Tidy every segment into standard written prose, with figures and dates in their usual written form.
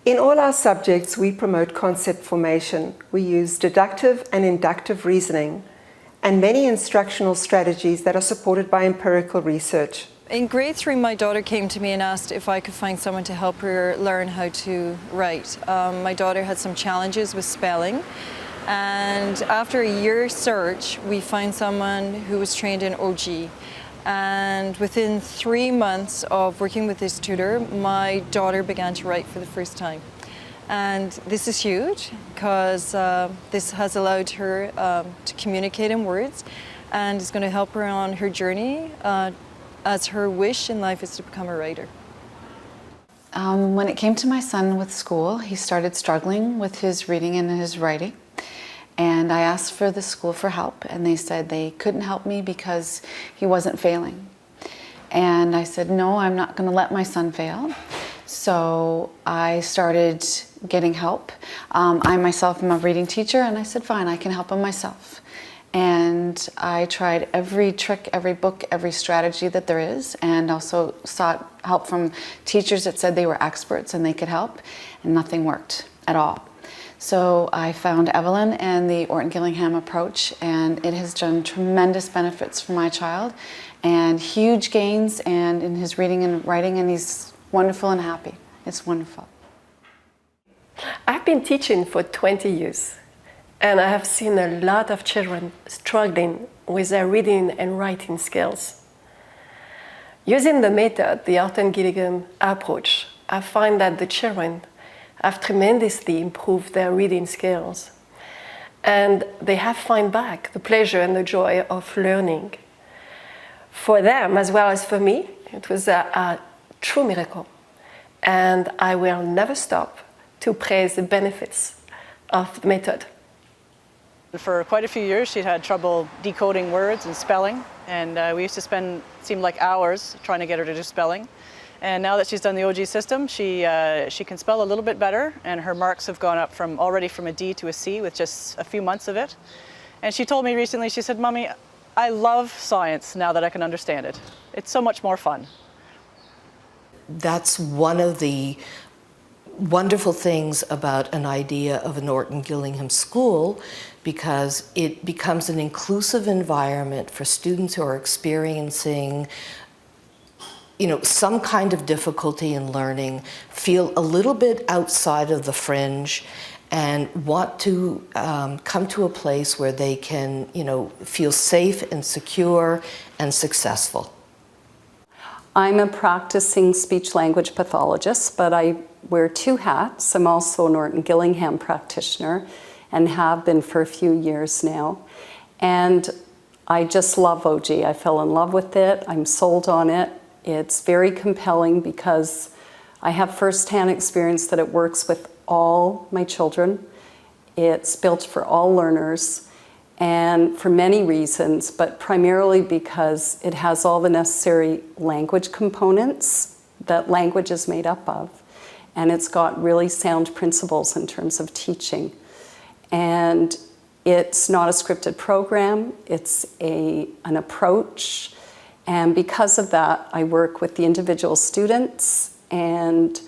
In all our subjects, we promote concept formation. We use deductive and inductive reasoning and many instructional strategies that are supported by empirical research. In grade 3, my daughter came to me and asked if I could find someone to help her learn how to write. My daughter had some challenges with spelling, and after a year's search, we found someone who was trained in OG. And within 3 months of working with this tutor, my daughter began to write for the first time. And this is huge because this has allowed her to communicate in words and is going to help her on her journey as her wish in life is to become a writer. When it came to my son with school, he started struggling with his reading and his writing. And I asked for the school for help, and they said they couldn't help me because he wasn't failing. And I said, no, I'm not going to let my son fail. So I started getting help. I myself am a reading teacher, and I said, fine, I can help him myself. And I tried every trick, every book, every strategy that there is, and also sought help from teachers that said they were experts and they could help, and nothing worked at all. So I found Evelyn and the Orton Gillingham approach, and it has done tremendous benefits for my child and huge gains and in his reading and writing, and he's wonderful and happy. It's wonderful. I've been teaching for 20 years, and I have seen a lot of children struggling with their reading and writing skills. Using the method, the Orton Gillingham approach, I find that the children have tremendously improved their reading skills, and they have found back the pleasure and the joy of learning. For them, as well as for me, it was a true miracle, and I will never stop to praise the benefits of the method. For quite a few years, she'd had trouble decoding words and spelling, and we used to spend, seemed like hours, trying to get her to do spelling. And now that she's done the OG system, she can spell a little bit better, and her marks have gone up already from a D to a C with just a few months of it. And she told me recently, she said, Mommy, I love science now that I can understand it. It's so much more fun. That's one of the wonderful things about an idea of an Orton Gillingham school, because it becomes an inclusive environment for students who are experiencing some kind of difficulty in learning, feel a little bit outside of the fringe, and want to come to a place where they can, feel safe and secure and successful. I'm a practicing speech-language pathologist, but I wear 2 hats. I'm also an Orton Gillingham practitioner and have been for a few years now. And I just love OG. I fell in love with it. I'm sold on it. It's very compelling because I have firsthand experience that it works with all my children. It's built for all learners, and for many reasons, but primarily because it has all the necessary language components that language is made up of. And it's got really sound principles in terms of teaching. And it's not a scripted program, it's an approach. And because of that, I work with the individual students, and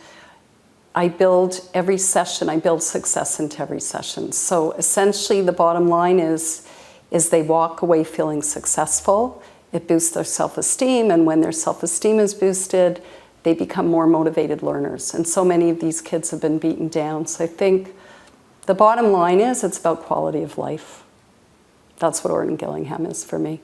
I build every session, I build success into every session. So essentially the bottom line is they walk away feeling successful. It boosts their self-esteem, and when their self-esteem is boosted, they become more motivated learners. And so many of these kids have been beaten down. So I think the bottom line is it's about quality of life. That's what Orton Gillingham is for me.